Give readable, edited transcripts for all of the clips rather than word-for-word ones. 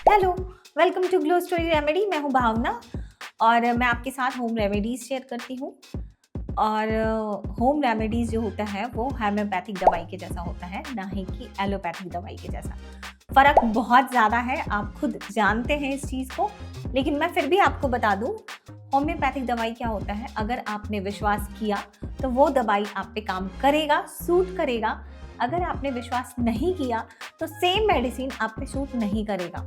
Hello, welcome to glow story remedy. मैं हूँ भावना और मैं आपके साथ होम रेमेडीज़ शेयर करती हूँ। और होम रेमेडीज़ जो होता है वो होम्योपैथिक दवाई के जैसा होता है, ना ही कि एलोपैथिक दवाई के जैसा। फ़र्क बहुत ज़्यादा है, आप खुद जानते हैं इस चीज़ को, लेकिन मैं फिर भी आपको बता दूँ, होम्योपैथिक दवाई क्या होता है। अगर आपने विश्वास किया तो वो दवाई आप पे काम करेगा, सूट करेगा। अगर आपने विश्वास नहीं किया तो सेम मेडिसिन आप पे सूट नहीं करेगा।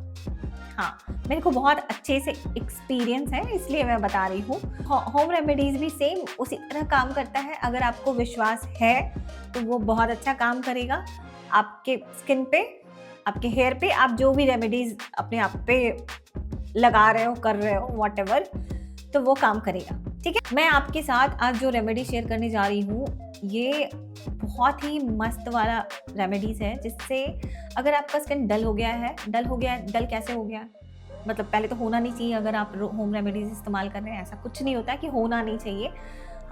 हाँ, मेरे को बहुत अच्छे से एक्सपीरियंस है, इसलिए मैं बता रही हूँ। होम रेमेडीज़ भी सेम उसी तरह काम करता है। अगर आपको विश्वास है तो वो बहुत अच्छा काम करेगा आपके स्किन पे, आपके हेयर पे। आप जो भी रेमेडीज़ अपने आप पे लगा रहे हो, कर रहे हो, व्हाटएवर, तो वो काम करेगा। ठीक है, मैं आपके साथ आज जो रेमेडी शेयर करने जा रही हूँ, ये बहुत ही मस्त वाला रेमेडीज़ है, जिससे अगर आपका स्किन डल हो गया है, डल कैसे हो गया? मतलब पहले तो होना नहीं चाहिए। अगर आप होम रेमेडीज़ इस्तेमाल कर रहे हैं, ऐसा कुछ नहीं होता कि होना नहीं चाहिए।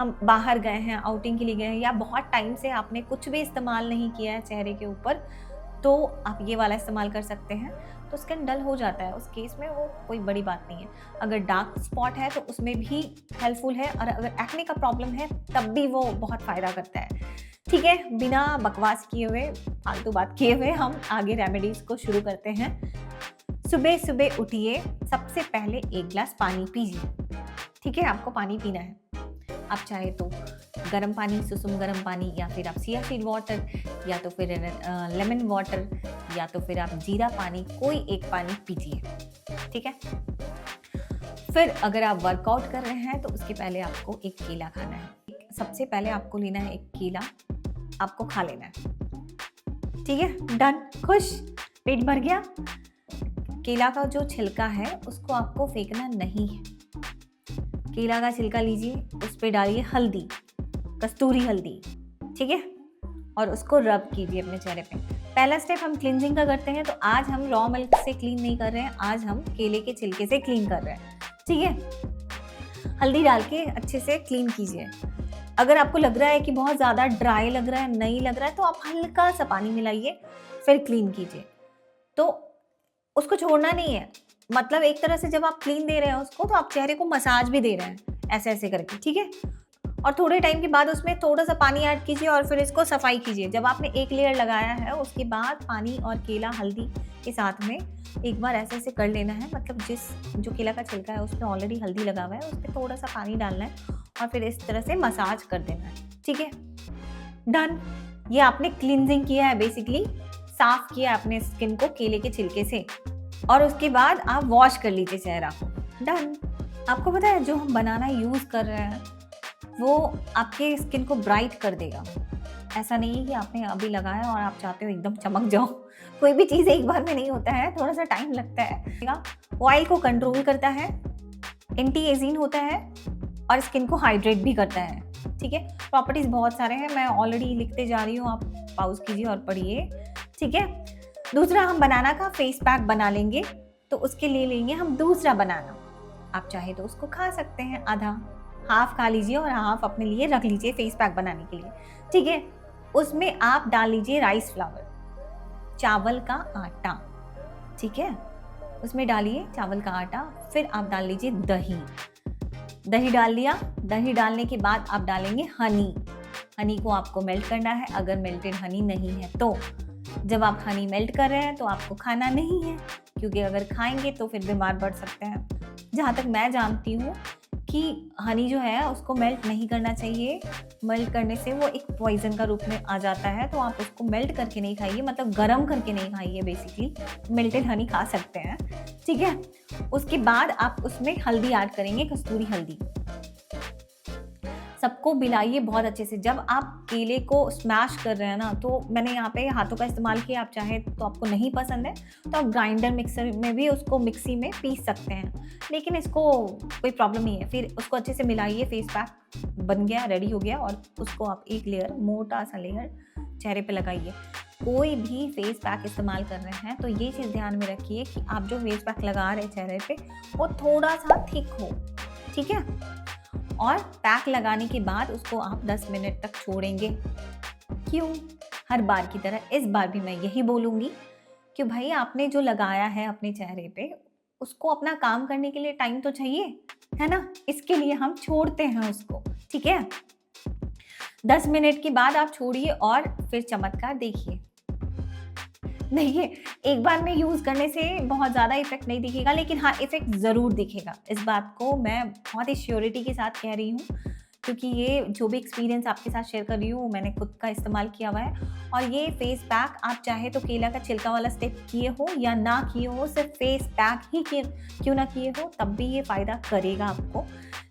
हम बाहर गए हैं, आउटिंग के लिए गए हैं, या बहुत टाइम से आपने कुछ भी इस्तेमाल नहीं किया है चेहरे के ऊपर, तो आप ये वाला इस्तेमाल कर सकते हैं। तो स्किन डल हो जाता है, उस केस में वो कोई बड़ी बात नहीं है। अगर डार्क स्पॉट है तो उसमें भी हेल्पफुल है, और अगर एक्ने का प्रॉब्लम है तब भी वो बहुत फ़ायदा करता है। ठीक है, बिना बकवास किए हुए, फालतू बात किए हुए, हम आगे रेमेडीज़ को शुरू करते हैं। सुबह सुबह उठिए, सबसे पहले 1 ग्लास पानी पीजिए। ठीक है, आपको पानी पीना है। आप चाहे तो गर्म पानी, सुसुम गर्म पानी, या फिर आप चिया सीड वाटर, या तो फिर लेमन वाटर, या तो फिर आप जीरा पानी, कोई एक पानी पीजिए। ठीक है, फिर अगर आप वर्कआउट कर रहे हैं तो उसके पहले आपको एक केला खाना है। सबसे पहले आपको लेना है एक केला, आपको खा लेना है। ठीक है, डन, खुश, पेट भर गया। केला का जो छिलका है उसको आपको फेंकना नहीं है। केला का छिलका लीजिए, उस पे डालिए हल्दी, कस्तूरी हल्दी। ठीक है, और उसको रब कीजिए अपने चेहरे पे। पहला स्टेप हम क्लींजिंग का करते हैं, तो आज हम रॉ मिल्क से क्लीन नहीं कर रहे हैं, आज हम केले के छिलके से क्लीन कर रहे हैं। ठीक है, हल्दी डाल के अच्छे से क्लीन कीजिए। अगर आपको लग रहा है कि बहुत ज़्यादा ड्राई लग रहा है, नहीं लग रहा है, तो आप हल्का सा पानी मिलाइए, फिर क्लीन कीजिए। तो उसको छोड़ना नहीं है, मतलब एक तरह से जब आप क्लीन दे रहे हैं उसको, तो आप चेहरे को मसाज भी दे रहे हैं, ऐसे ऐसे करके। ठीक है, और थोड़े टाइम के बाद उसमें थोड़ा सा पानी ऐड कीजिए और फिर इसको सफाई कीजिए। जब आपने एक लेयर लगाया है, उसके बाद पानी और केला हल्दी के साथ में एक बार ऐसे ऐसे कर लेना है। मतलब जो केला का छिलका है उसमें ऑलरेडी हल्दी लगा हुआ है, उस पर थोड़ा सा पानी डालना है और फिर इस तरह से मसाज कर देना है। ठीक है, डन। ये आपने क्लींजिंग किया है, बेसिकली साफ किया अपने स्किन को केले के छिलके से, और उसके बाद आप वॉश कर लीजिए चेहरा को। डन। आपको पता है, जो हम बनाना यूज़ कर रहे हैं वो आपके स्किन को ब्राइट कर देगा। ऐसा नहीं है कि आपने अभी लगाया और आप चाहते हो एकदम चमक जाओ। कोई भी चीज़ एक बार में नहीं होता है, थोड़ा सा टाइम लगता है। ऑयल को कंट्रोल करता है, एंटी एजिंग होता है, और स्किन को हाइड्रेट भी करता है। ठीक है, प्रॉपर्टीज़ बहुत सारे हैं, मैं ऑलरेडी लिखते जा रही हूँ, आप पॉज कीजिए और पढ़िए। ठीक है, दूसरा हम बनाना का फेस पैक बना लेंगे, तो उसके लिए लेंगे हम दूसरा बनाना। आप चाहे तो उसको खा सकते हैं, आधा हाफ खा लीजिए और हाफ अपने लिए रख लीजिए फेस पैक बनाने के लिए। ठीक है, उसमें आप डाल लीजिए राइस फ्लावर, चावल का आटा। ठीक है, उसमें डालिए चावल का आटा, फिर आप डाल लीजिए दही। दही डाल लिया, दही डालने के बाद आप डालेंगे हनी। हनी को आपको मेल्ट करना है, अगर मेल्टेड हनी नहीं है तो। जब आप हनी मेल्ट कर रहे हैं तो आपको खाना नहीं है, क्योंकि अगर खाएंगे तो फिर बीमार पड़ सकते हैं। जहाँ तक मैं जानती हूँ कि हनी जो है उसको मेल्ट नहीं करना चाहिए। मेल्ट करने से वो एक पॉइजन का रूप में आ जाता है, तो आप उसको मेल्ट करके नहीं खाइए, मतलब गर्म करके नहीं खाइए। बेसिकली मेल्टेड हनी खा सकते हैं। ठीक है, उसके बाद आप उसमें हल्दी ऐड करेंगे, कस्तूरी हल्दी। सबको मिलाइए बहुत अच्छे से। जब आप केले को स्मैश कर रहे हैं ना, तो मैंने यहाँ पे हाथों का इस्तेमाल किया। आप चाहे तो, आपको नहीं पसंद है तो आप ग्राइंडर मिक्सर में भी उसको मिक्सी में पीस सकते हैं, लेकिन इसको कोई प्रॉब्लम नहीं है। फिर उसको अच्छे से मिलाइए, फेस पैक बन गया, रेडी हो गया, और उसको आप एक लेयर, मोटा सा लेयर चेहरे पे लगाइए। कोई भी फेस पैक इस्तेमाल कर रहे हैं तो ये चीज़ ध्यान में रखिए कि आप जो फेस पैक लगा रहे हैं चेहरे पे, वो थोड़ा सा थिक हो। ठीक है, और पैक लगाने के बाद उसको आप 10 मिनट तक छोड़ेंगे। क्यों? हर बार की तरह इस बार भी मैं यही बोलूँगी, कि भाई आपने जो लगाया है अपने चेहरे पे, उसको अपना काम करने के लिए टाइम तो चाहिए, है ना? इसके लिए हम छोड़ते हैं उसको, ठीक है? 10 मिनट के बाद आप छोड़िए और फिर चमत्कार देखिए। देखिए, एक बार में यूज़ करने से बहुत ज़्यादा इफ़ेक्ट नहीं दिखेगा, लेकिन हाँ, इफ़ेक्ट ज़रूर दिखेगा। इस बात को मैं बहुत ही श्योरिटी के साथ कह रही हूँ, क्योंकि ये जो भी एक्सपीरियंस आपके साथ शेयर कर रही हूँ, मैंने खुद का इस्तेमाल किया हुआ है। और ये फेस पैक आप चाहे तो केला का छिलका वाला स्टेप किए हो या ना किए हो, सिर्फ फेस पैक ही क्यों ना किए हो, तब भी ये फ़ायदा करेगा आपको।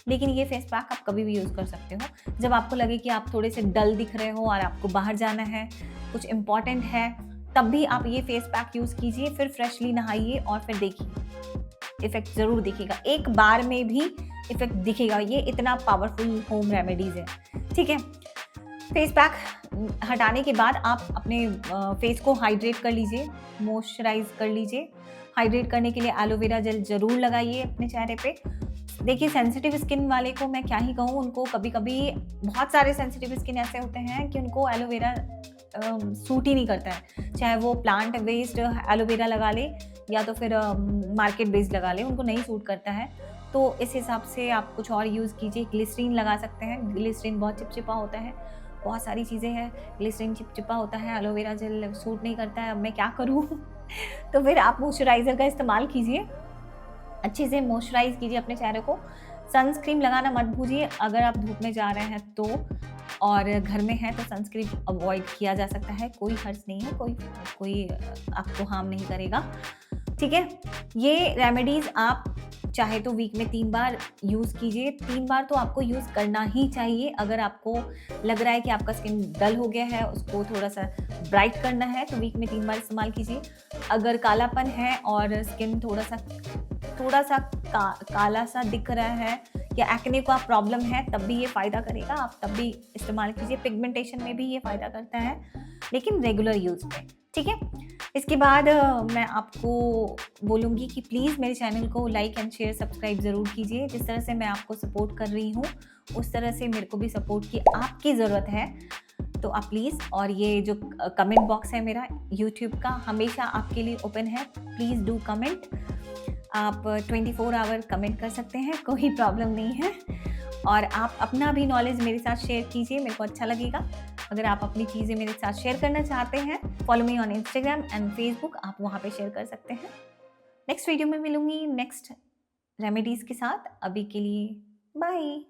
लेकिन ये फेस पैक आप कभी भी यूज़ कर सकते हो। जब आपको लगे कि आप थोड़े से डल दिख रहे हो और आपको बाहर जाना है, कुछ इम्पोर्टेंट है, तब भी आप ये फेस पैक यूज़ कीजिए, फिर फ्रेशली नहाइए और फिर देखिए इफ़ेक्ट ज़रूर दिखेगा। एक बार में भी इफ़ेक्ट दिखेगा, ये इतना पावरफुल होम रेमेडीज़ है, ठीक है? फेस पैक हटाने के बाद आप अपने फेस को हाइड्रेट कर लीजिए, मॉइस्चराइज़ कर लीजिए। हाइड्रेट करने के लिए एलोवेरा जेल ज़रूर लगाइए अपने चेहरे पे। देखिए, सेंसिटिव स्किन वाले को मैं क्या ही कहूँ, उनको कभी-कभी बहुत सारे सेंसिटिव स्किन ऐसे होते हैं कि उनको एलोवेरा सूट ही नहीं करता है। चाहे वो प्लांट बेस्ड एलोवेरा लगा ले या तो फिर मार्केट बेस्ड लगा ले, उनको नहीं सूट करता है। तो इस हिसाब से आप कुछ और यूज़ कीजिए। ग्लिसरीन लगा सकते हैं, ग्लिसरीन बहुत चिपचिपा होता है। बहुत सारी चीज़ें हैं, ग्लिसरीन चिपचिपा होता है, एलोवेरा जेल सूट नहीं करता है, अब मैं क्या करूँ? तो फिर आप मॉइस्चराइज़र का इस्तेमाल कीजिए। अच्छे से मॉइस्चराइज़ कीजिए अपने चेहरे को। सनस्क्रीन लगाना मत भूलिए अगर आप धूप में जा रहे हैं तो, और घर में हैं तो सनस्क्रीन अवॉइड किया जा सकता है, कोई हर्ज नहीं है, कोई आपको हार्म नहीं करेगा, ठीक है? ये रेमेडीज़ आप चाहे तो वीक में 3 बार यूज़ कीजिए। 3 बार तो आपको यूज़ करना ही चाहिए। अगर आपको लग रहा है कि आपका स्किन डल हो गया है, उसको थोड़ा-सा ब्राइट करना है, तो वीक में 3 बार इस्तेमाल कीजिए। अगर कालापन है और स्किन थोड़ा-सा काला-सा दिख रहा है या एक्ने का प्रॉब्लम है, तब भी ये फ़ायदा करेगा, आप तब भी इस्तेमाल कीजिए। पिगमेंटेशन में भी ये फ़ायदा करता है, लेकिन रेगुलर यूज़ में, ठीक है? इसके बाद मैं आपको बोलूँगी कि प्लीज़ मेरे चैनल को लाइक एंड शेयर सब्सक्राइब ज़रूर कीजिए। जिस तरह से मैं आपको सपोर्ट कर रही हूँ, उस तरह से मेरे को भी सपोर्ट की आपकी ज़रूरत है। तो आप प्लीज़, और ये जो कमेंट बॉक्स है मेरा यूट्यूब का, हमेशा आपके लिए ओपन है। Please do comment. आप 24 आवर कमेंट कर सकते हैं, कोई प्रॉब्लम नहीं है। और आप अपना भी नॉलेज मेरे साथ शेयर कीजिए, मेरे को अच्छा लगेगा। अगर आप अपनी चीज़ें मेरे साथ शेयर करना चाहते हैं, follow me on Instagram and Facebook, आप वहाँ पे शेयर कर सकते हैं। नेक्स्ट वीडियो में मिलूँगी नेक्स्ट रेमेडीज़ के साथ। अभी के लिए बाय।